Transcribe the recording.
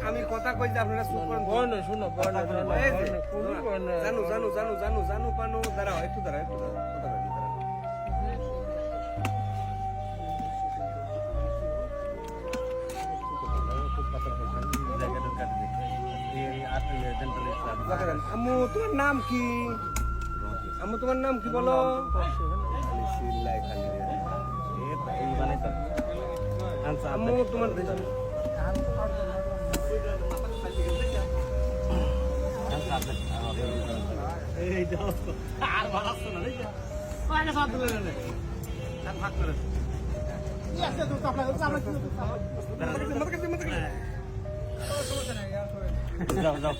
আমি কথা কই যে আপনারা চুপ করেন শুনো জানু জানু জানু জানু জানু পানু দাঁড়াও একটু দাঁড়াও একটু দাঁড়াও কথা বলেন আম্মু তোমার নাম কি আম্মু তোমার নাম কি বলো আম্মু তোমার আর ভালো না যাও যাও